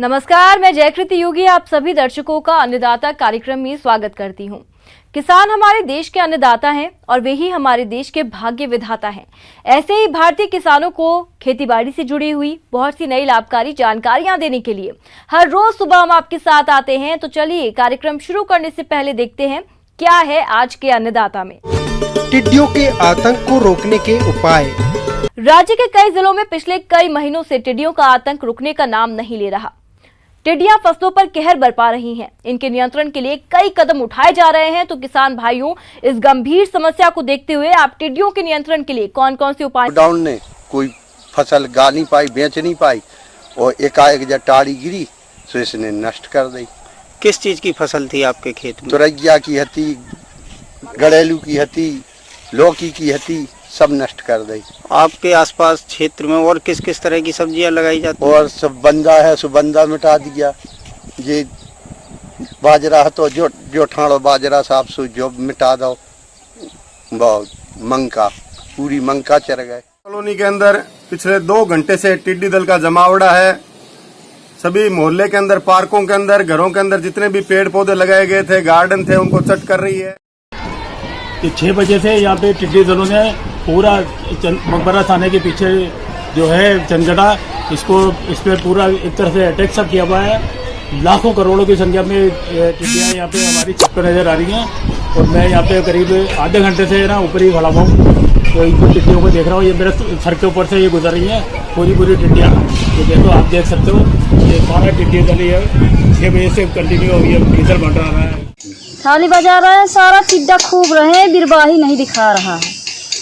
नमस्कार, मैं जयकृति योगी आप सभी दर्शकों का अन्नदाता कार्यक्रम में स्वागत करती हूं। किसान हमारे देश के अन्नदाता हैं और वे ही हमारे देश के भाग्य विधाता हैं। ऐसे ही भारतीय किसानों को खेतीबाड़ी से जुड़ी हुई बहुत सी नई लाभकारी जानकारियां देने के लिए हर रोज सुबह हम आपके साथ आते हैं। तो चलिए कार्यक्रम शुरू करने से पहले देखते हैं क्या है आज के अन्नदाता में। टिड्डियों के आतंक को रोकने के उपाय। राज्य के कई जिलों में पिछले कई महीनों से टिड्डियों का आतंक रुकने का नाम नहीं ले रहा। टिड्डियां फसलों पर कहर बरपा रही हैं। इनके नियंत्रण के लिए कई कदम उठाए जा रहे हैं। तो किसान भाइयों, इस गंभीर समस्या को देखते हुए आप टिड्डियों के नियंत्रण के लिए कौन कौन से उपाय? लॉकडाउन ने कोई फसल गा नहीं पाई, बेच नहीं पाई और एकाएक जब टाड़ी गिरी तो इसने नष्ट कर दी। किस चीज की फसल थी आपके खेत में? तुरैया की हती, गड़ेलू की हती, लौकी की हती, सब नष्ट कर दी। आपके आसपास क्षेत्र में और किस किस तरह की सब्जियां लगाई जाती हैं? और सब बंदा है, सुबंदा मिटा दिया। ये बाजरा है तो जो ठाणो बाजरा साफ सु जो मिटा दो, बहुत मंका, पूरी मंका चढ़ गए। कॉलोनी के अंदर पिछले 2 घंटे से टिड्डी दल का जमावड़ा है। सभी मोहल्ले के अंदर, पार्कों के अंदर, घरों के अंदर जितने भी पेड़ पौधे लगाए गए थे, गार्डन थे, उनको चट कर रही है। 6 बजे से यहाँ पे टिड्डी दलों ने पूरा मकबरा थाने के पीछे जो है चंदगढ़ा, इस पे पूरा एक तरह से अटैक सब किया हुआ है। लाखों करोड़ों की संख्या में टिड्डियाँ यहाँ पे हमारी छत पर नजर आ रही हैं और मैं यहाँ पे करीब आधे घंटे से ना ऊपर ही खड़ा हूँ, तो इन टिड्डियों को देख रहा हूँ। ये मेरे सर के ऊपर से ये गुजर रही हैं पूरी टिड्डियाँ। ये देखो, आप देख सकते हो, ये 12 टिड्डी दली है। 6 बजे से कंटिन्यू अभी डीजल बन रहा है, थाली बजा रहा है, सारा टिड्डा खूब रहे, बिरबाही नहीं दिखा रहा है।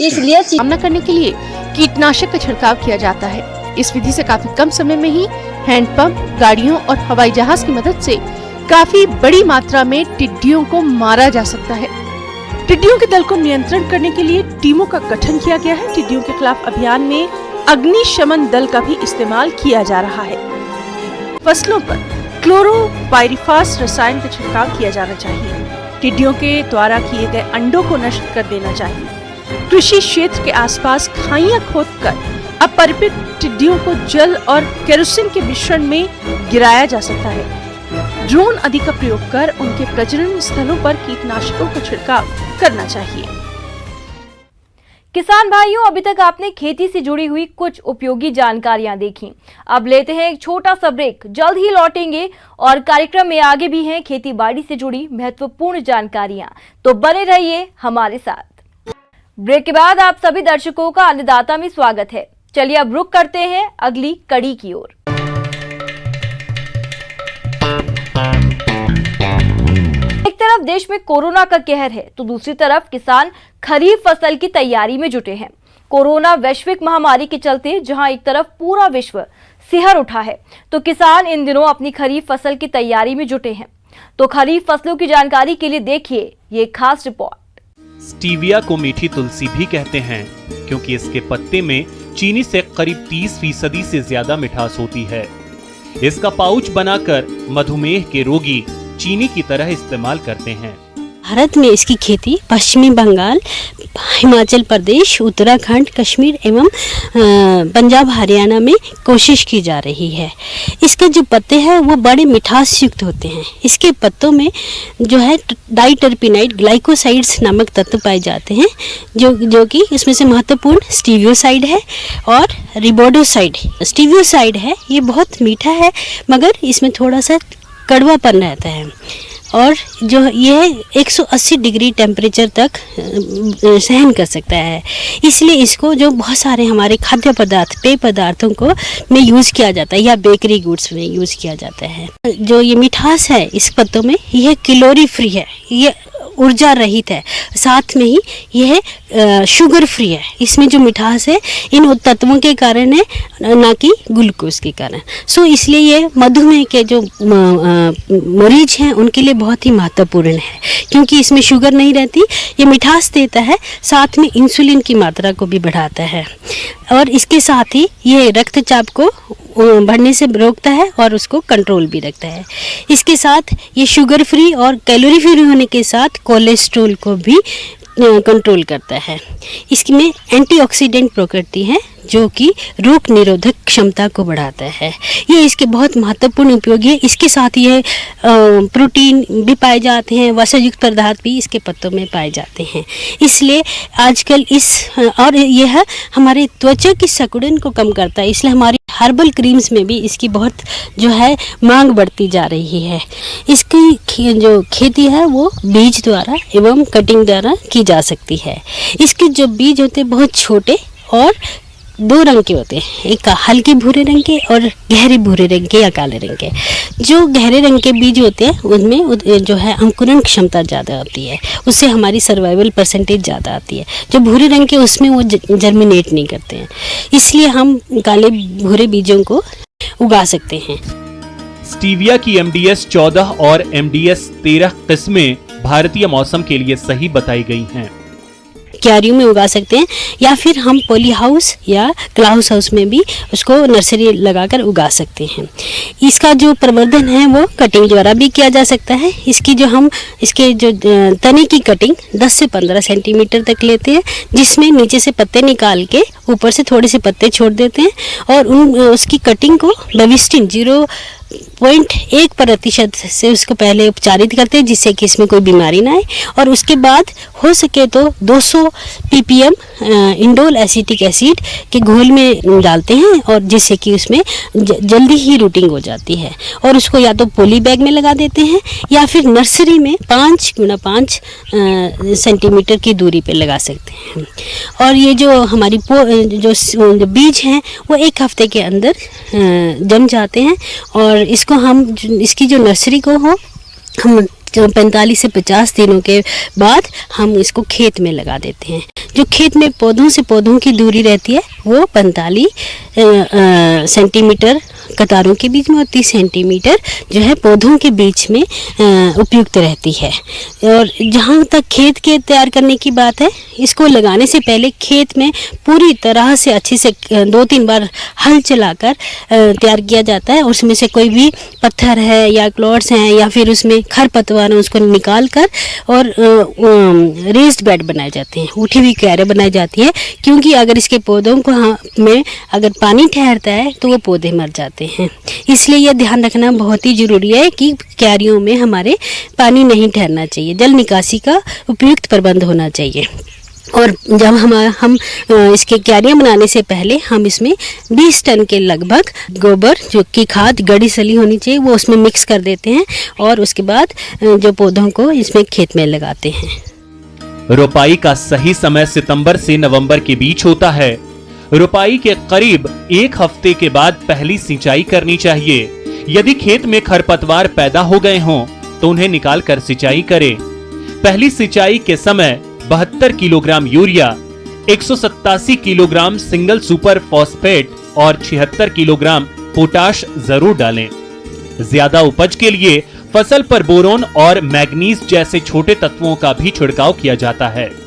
इसलिए सामना करने के लिए कीटनाशक का छिड़काव किया जाता है। इस विधि से काफी कम समय में ही हैंडपंप, गाड़ियों और हवाई जहाज की मदद से काफी बड़ी मात्रा में टिड्डियों को मारा जा सकता है। टिड्डियों के दल को नियंत्रण करने के लिए टीमों का गठन किया गया है। टिड्डियों के खिलाफ अभियान में अग्निशमन दल का भी इस्तेमाल किया जा रहा है। फसलों पर क्लोरोपाइरिफास रसायन का छिड़काव किया जाना चाहिए। टिड्डियों के द्वारा किए गए अंडों को नष्ट कर देना चाहिए। कृषि क्षेत्र के आसपास खाइयां खोदकर अपरिपित टिड्डियों को जल और केरोसिन के मिश्रण में गिराया जा सकता है। ड्रोन आदि का प्रयोग कर उनके प्रजनन स्थलों पर कीटनाशकों का छिड़काव करना चाहिए। किसान भाइयों, अभी तक आपने खेती से जुड़ी हुई कुछ उपयोगी जानकारियां देखी। अब लेते हैं एक छोटा सा ब्रेक, जल्द ही लौटेंगे और कार्यक्रम में आगे भी हैं खेती बाड़ी से जुड़ी महत्वपूर्ण जानकारियां। तो बने रहिए हमारे साथ। ब्रेक के बाद आप सभी दर्शकों का अन्नदाता में स्वागत है। चलिए अब रुक करते हैं अगली कड़ी की ओर। एक तरफ देश में कोरोना का कहर है तो दूसरी तरफ किसान खरीफ फसल की तैयारी में जुटे हैं। कोरोना वैश्विक महामारी के चलते जहां एक तरफ पूरा विश्व सिहर उठा है तो किसान इन दिनों अपनी खरीफ फसल की तैयारी में जुटे हैं। तो खरीफ फसलों की जानकारी के लिए देखिए ये खास रिपोर्ट। स्टीविया को मीठी तुलसी भी कहते हैं क्योंकि इसके पत्ते में चीनी से करीब 30% से ज्यादा मिठास होती है। इसका पाउच बनाकर मधुमेह के रोगी चीनी की तरह इस्तेमाल करते हैं। भारत में इसकी खेती पश्चिमी बंगाल, हिमाचल प्रदेश, उत्तराखंड, कश्मीर एवं पंजाब, हरियाणा में कोशिश की जा रही है। इसके जो पत्ते हैं वो बड़े मिठास युक्त होते हैं। इसके पत्तों में जो है डाइटरपिनाइड ग्लाइकोसाइड्स नामक तत्व पाए जाते हैं जो कि इसमें से महत्वपूर्ण स्टीवियोसाइड है और रिबोडोसाइड। स्टीवियोसाइड है, ये बहुत मीठा है मगर इसमें थोड़ा सा कड़वापन रहता है और जो यह 180 डिग्री टेम्परेचर तक सहन कर सकता है। इसलिए इसको जो बहुत सारे हमारे खाद्य पदार्थ, पेय पदार्थों को में यूज़ किया जाता है या बेकरी गुड्स में यूज़ किया जाता है। जो ये मिठास है इस पत्तों में, यह कैलोरी फ्री है, ये ऊर्जा रहित है, साथ में ही यह शुगर फ्री है। इसमें जो मिठास है इन तत्वों के कारण है, ना कि ग्लूकोज के कारण। सो इसलिए ये मधुमेह के जो मरीज हैं उनके लिए बहुत ही महत्वपूर्ण है क्योंकि इसमें शुगर नहीं रहती, ये मिठास देता है, साथ में इंसुलिन की मात्रा को भी बढ़ाता है और इसके साथ ही ये रक्तचाप को बढ़ने से रोकता है और उसको कंट्रोल भी रखता है। इसके साथ ये शुगर फ्री और कैलोरी फ्री होने के साथ कोलेस्ट्रॉल को भी कंट्रोल करता है। इसमें एंटीऑक्सीडेंट प्रकृति है जो कि रोग निरोधक क्षमता को बढ़ाता है। ये इसके बहुत महत्वपूर्ण उपयोग है। इसके साथ ये प्रोटीन भी पाए जाते हैं, वसायुक्त पदार्थ भी इसके पत्तों में पाए जाते हैं। इसलिए आजकल और यह हमारे त्वचा की सिकुड़न को कम करता है, इसलिए हमारी हर्बल क्रीम्स में भी इसकी बहुत जो है मांग बढ़ती जा रही है। इसकी जो खेती है वो बीज द्वारा एवं कटिंग द्वारा की जा सकती है। इसके जो बीज होते हैं बहुत छोटे और 2 रंग के होते हैं, एक हल्के भूरे रंग के और गहरे भूरे रंग के या काले रंग के। जो गहरे रंग के बीज होते हैं उनमें जो है अंकुरण क्षमता ज़्यादा होती है, उससे हमारी सर्वाइवल परसेंटेज ज़्यादा आती है। जो भूरे रंग के उसमें वो जर्मिनेट नहीं करते हैं, इसलिए हम काले भूरे बीजों को उगा सकते हैं। स्टीविया की MDS 14 और MDS 13 किस्में भारतीय मौसम के लिए सही बताई गई हैं। क्यारियों में उगा सकते हैं या फिर हम पॉली हाउस या ग्लास हाउस में भी उसको नर्सरी लगाकर उगा सकते हैं। इसका जो प्रवर्धन है वो कटिंग द्वारा भी किया जा सकता है। इसके जो तने की कटिंग 10 से 15 सेंटीमीटर तक लेते हैं, जिसमें नीचे से पत्ते निकाल के ऊपर से थोड़े से पत्ते छोड़ देते हैं और उसकी कटिंग को बेविस्टिन 0.1% से उसको पहले उपचारित करते हैं, जिससे कि इसमें कोई बीमारी ना आए। और उसके बाद हो सके तो 200 ppm इंडोल एसिटिक एसिड के घोल में डालते हैं, और जिससे कि उसमें जल्दी ही रूटिंग हो जाती है। और उसको या तो पॉली बैग में लगा देते हैं या फिर नर्सरी में 5 × 5 सेंटीमीटर की दूरी पे लगा सकते हैं। और ये जो हमारी जो बीज हैं वो 1 हफ्ते के अंदर जम जाते हैं, और इसको इसकी जो नर्सरी को हम 45 से 50 दिनों के बाद हम इसको खेत में लगा देते हैं। जो खेत में पौधों से पौधों की दूरी रहती है वो 45 सेंटीमीटर कतारों के बीच में और 30 सेंटीमीटर जो है पौधों के बीच में उपयुक्त रहती है। और जहाँ तक खेत के तैयार करने की बात है, इसको लगाने से पहले खेत में पूरी तरह से अच्छे से 2-3 बार हल चलाकर तैयार किया जाता है। उसमें से कोई भी पत्थर है या क्लॉड्स हैं या फिर उसमें खरपतवार है उसको निकाल कर और रेस्ड बेड बनाए जाते हैं, उठी हुई क्यारियाँ बनाई जाती है। क्योंकि अगर इसके पौधों को में अगर पानी ठहरता है तो वो पौधे मर जाते हैं। इसलिए यह ध्यान रखना बहुत ही जरूरी है कि क्यारियों में हमारे पानी नहीं ठहरना चाहिए, जल निकासी का उपयुक्त प्रबंध होना चाहिए। और जब हम इसके क्यारियाँ बनाने से पहले हम इसमें 20 टन के लगभग गोबर जो कि खाद गड़ी सली होनी चाहिए वो उसमें मिक्स कर देते हैं, और उसके बाद जो पौधों को इसमें खेत में लगाते हैं। रोपाई का सही समय सितंबर से नवंबर के बीच होता है। रोपाई के करीब 1 हफ्ते के बाद पहली सिंचाई करनी चाहिए। यदि खेत में खरपतवार पैदा हो गए हों तो उन्हें निकालकर सिंचाई करें। पहली सिंचाई के समय 72 kilogram urea, 187 kilogram single super phosphate और 76 किलोग्राम पोटाश जरूर डालें। ज्यादा उपज के लिए फसल पर बोरोन और मैग्नीज जैसे छोटे तत्वों का भी छिड़काव किया जाता है।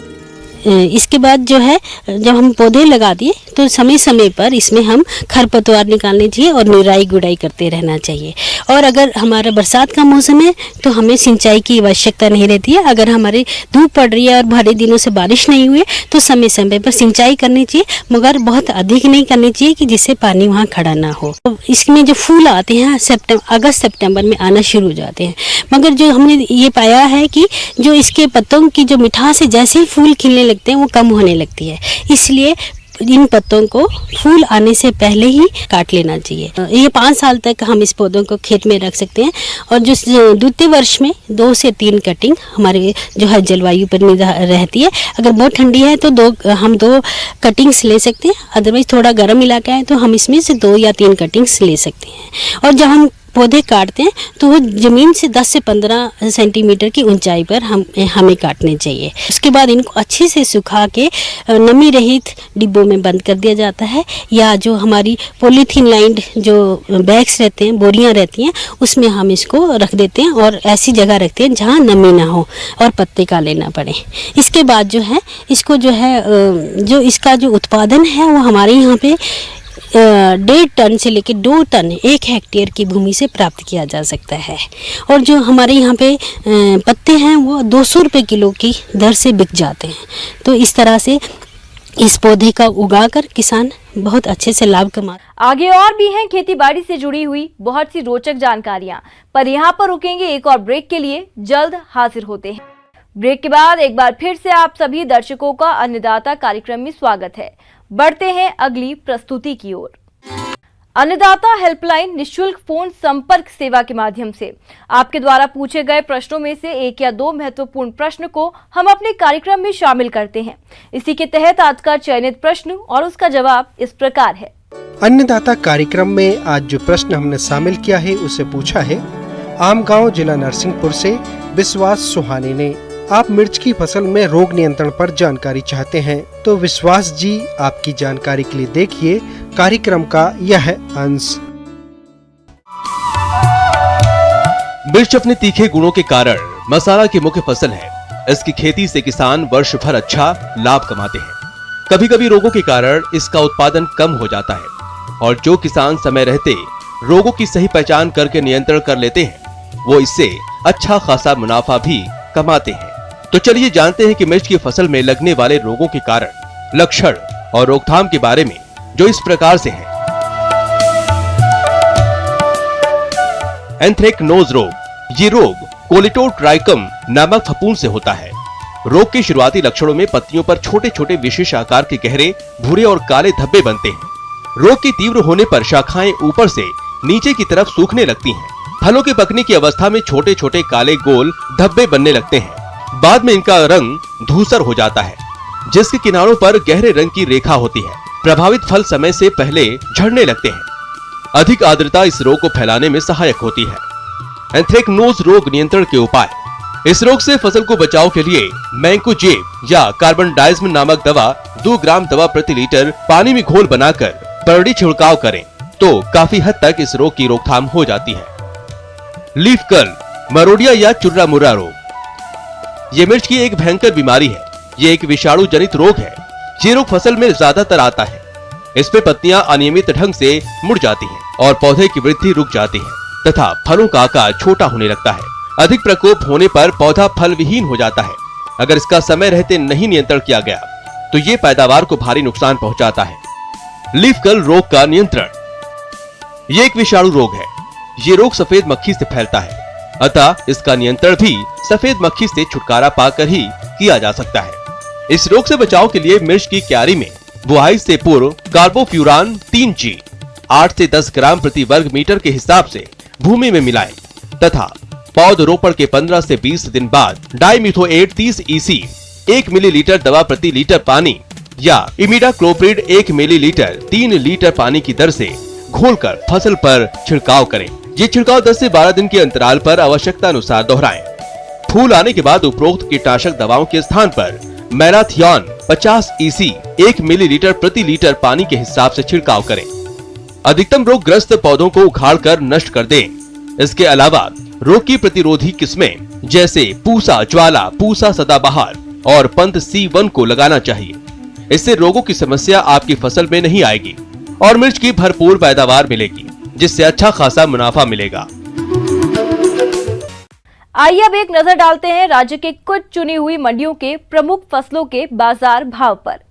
इसके बाद जो है जब हम पौधे लगा दिए तो समय समय पर इसमें हम खरपतवार निकालने चाहिए और निराई गुड़ाई करते रहना चाहिए। और अगर हमारा बरसात का मौसम है तो हमें सिंचाई की आवश्यकता नहीं रहती है। अगर हमारे धूप पड़ रही है और भारी दिनों से बारिश नहीं हुई तो समय समय पर सिंचाई करनी चाहिए, मगर बहुत अधिक नहीं करनी चाहिए कि जिससे पानी वहाँ खड़ा ना हो। तो इसमें जो फूल आते हैं अगस्त सितंबर में आना शुरू हो जाते हैं, मगर जो हमने ये पाया है कि जो इसके पत्तों की जो मिठास है जैसे ही फूल खिलने लगते हैं वो कम होने लगती है। इसलिए इन पत्तों को फूल आने से पहले ही काट लेना चाहिए। ये 5 साल तक हम इस पौधों को खेत में रख सकते हैं। और जो द्वितीय वर्ष में 2 से 3 कटिंग हमारे जो है जलवायु पर निर्भर रहती है। अगर बहुत ठंडी है तो हम 2 कटिंग्स ले सकते हैं, अदरवाइज थोड़ा गर्म इलाका है तो हम इसमें से 2 या 3 कटिंग्स ले सकते हैं। और जब हम पौधे काटते हैं तो वो ज़मीन से 10 से 15 सेंटीमीटर की ऊंचाई पर हमें काटने चाहिए। उसके बाद इनको अच्छे से सुखा के नमी रहित डिब्बों में बंद कर दिया जाता है, या जो हमारी पॉलीथीन लाइंड जो बैग्स रहते हैं, बोरियां रहती हैं, उसमें हम इसको रख देते हैं और ऐसी जगह रखते हैं जहाँ नमी ना हो और पत्ते काले ना पड़े। इसके बाद जो है इसको जो है जो इसका जो उत्पादन है वो हमारे यहाँ पे 1.5 टन से लेकर 2 टन 1 हेक्टेयर की भूमि से प्राप्त किया जा सकता है। और जो हमारे यहाँ पे पत्ते हैं वो 200 रुपये किलो की दर से बिक जाते हैं। तो इस तरह से इस पौधे का उगाकर किसान बहुत अच्छे से लाभ कमा। आगे और भी हैं खेती बाड़ी से जुड़ी हुई बहुत सी रोचक जानकारियां, पर यहाँ पर रुकेंगे एक और ब्रेक के लिए। जल्द हाजिर होते हैं। ब्रेक के बाद एक बार फिर से आप सभी दर्शकों का अन्नदाता कार्यक्रम में स्वागत है। बढ़ते हैं अगली प्रस्तुति की ओर। अन्नदाता हेल्पलाइन निशुल्क फोन संपर्क सेवा के माध्यम से आपके द्वारा पूछे गए प्रश्नों में से 1 या 2 महत्वपूर्ण प्रश्न को हम अपने कार्यक्रम में शामिल करते हैं। इसी के तहत आज का चयनित प्रश्न और उसका जवाब इस प्रकार है। अन्नदाता कार्यक्रम में आज जो प्रश्न हमने शामिल किया है उसे पूछा है आमगांव जिला नरसिंहपुर से विश्वास सुहाने ने। आप मिर्च की फसल में रोग नियंत्रण पर जानकारी चाहते हैं तो विश्वास जी आपकी जानकारी के लिए देखिए कार्यक्रम का यह अंश। मिर्च अपने तीखे गुणों के कारण मसाला की मुख्य फसल है। इसकी खेती से किसान वर्ष भर अच्छा लाभ कमाते हैं। कभी कभी रोगों के कारण इसका उत्पादन कम हो जाता है और जो किसान समय रहते रोगों की सही पहचान करके नियंत्रण कर लेते हैं वो इससे अच्छा खासा मुनाफा भी कमाते हैं। तो चलिए जानते हैं कि मिर्च की फसल में लगने वाले रोगों के कारण, लक्षण और रोकथाम के बारे में, जो इस प्रकार से है। एंथ्रेक्नोज रोग। ये रोग कोलेटोट्राइकम नामक फफूंद से होता है। रोग के शुरुआती लक्षणों में पत्तियों पर छोटे छोटे विशेष आकार के गहरे भूरे और काले धब्बे बनते हैं। रोग के तीव्र होने पर शाखाएं ऊपर से नीचे की तरफ सूखने लगती हैं। फलों के पकने की अवस्था में छोटे छोटे काले गोल धब्बे बनने लगते हैं। बाद में इनका रंग धूसर हो जाता है जिसके किनारों पर गहरे रंग की रेखा होती है। प्रभावित फल समय से पहले झड़ने लगते हैं। अधिक आर्द्रता इस रोग को फैलाने में सहायक होती है। एंथ्रेक्नोज रोग नियंत्रण के उपाय। इस रोग से फसल को बचाव के लिए मैंकोजेब या कार्बनडाइज्म नामक दवा 2 ग्राम दवा प्रति लीटर पानी में घोल बनाकर परड़ी छिड़काव करें तो काफी हद तक इस रोग की रोकथाम हो जाती है। लीफ कर्ल, मरोडिया या चुर्रा मुर्रा रोग। ये मिर्च की एक भयंकर बीमारी है। ये एक विषाणु जनित रोग है। ये रोग फसल में ज्यादातर आता है। इस पे पत्तियां अनियमित ढंग से मुड़ जाती हैं और पौधे की वृद्धि रुक जाती है तथा फलों का आकार छोटा होने लगता है। अधिक प्रकोप होने पर पौधा फल विहीन हो जाता है। अगर इसका समय रहते नहीं नियंत्रण किया गया तो ये पैदावार को भारी नुकसान पहुंचाता है। लीफ कर्ल रोग का नियंत्रण। ये एक विषाणु रोग है। ये रोग सफेद मक्खी से फैलता है, अतः इसका नियंत्रण भी सफेद मक्खी से छुटकारा पाकर ही किया जा सकता है। इस रोग से बचाव के लिए मिर्च की क्यारी में बुआई से पूर्व कार्बोफ्यूरान 3G 8 से 10 ग्राम प्रति वर्ग मीटर के हिसाब से भूमि में मिलाएं तथा पौधरोपण के 15 से 20 दिन बाद डाइमिथोएट 30 EC 1 मिलीलीटर दवा प्रति लीटर पानी या इमिडाक्लोप्रिड 1 मिलीलीटर 3 लीटर पानी की दर से घोलकर फसल पर छिड़काव करें। ये छिड़काव 10 से 12 दिन के अंतराल पर आवश्यकता अनुसार दोहराएं। फूल आने के बाद उपरोक्त कीटनाशक दवाओं के स्थान पर मैराथियन 50 EC 1 मिलीलीटर प्रति लीटर पानी के हिसाब से छिड़काव करें। अधिकतम रोगग्रस्त पौधों को उखाड़कर नष्ट कर दें। इसके अलावा रोग की प्रतिरोधी किस्में जैसे पूसा ज्वाला, पूसा सदाबहार और पंत C1 को लगाना चाहिए। इससे रोगों की समस्या आपकी फसल में नहीं आएगी और मिर्च की भरपूर पैदावार मिलेगी जिससे अच्छा खासा मुनाफा मिलेगा। आइए अब एक नजर डालते हैं राज्य के कुछ चुनी हुई मंडियों के प्रमुख फसलों के बाजार भाव पर।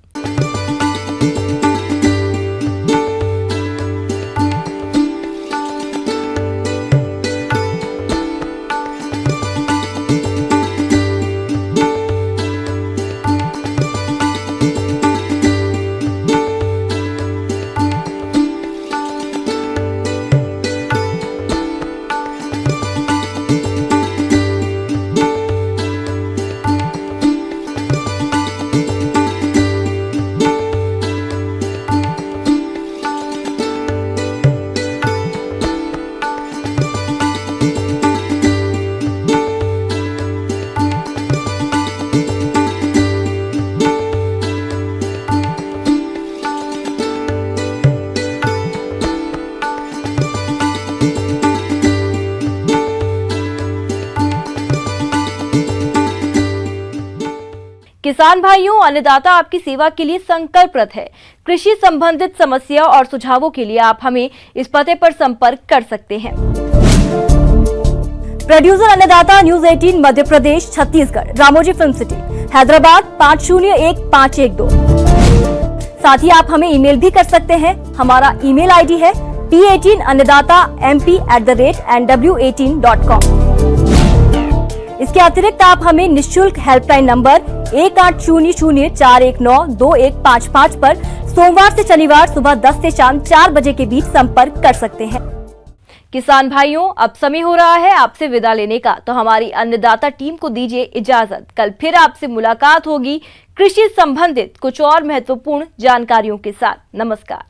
किसान भाइयों, अन्नदाता आपकी सेवा के लिए संकल्परत है। कृषि संबंधित समस्या और सुझावों के लिए आप हमें इस पते पर संपर्क कर सकते हैं। प्रोड्यूसर अन्नदाता news 18 Madhya Pradesh Chhattisgarh, Ramoji film city, Hyderabad 501512। साथ ही आप हमें ईमेल भी कर सकते हैं। हमारा ईमेल आईडी है p18annadatamp@nw18.com। इसके अतिरिक्त आप हमें निःशुल्क हेल्पलाइन नंबर 1800419215 पर सोमवार से शनिवार सुबह 10 से शाम 4 बजे के बीच संपर्क कर सकते हैं। किसान भाइयों, अब समय हो रहा है आपसे विदा लेने का, तो हमारी अन्नदाता टीम को दीजिए इजाजत। कल फिर आपसे मुलाकात होगी कृषि संबंधित कुछ और महत्वपूर्ण जानकारियों के साथ। नमस्कार।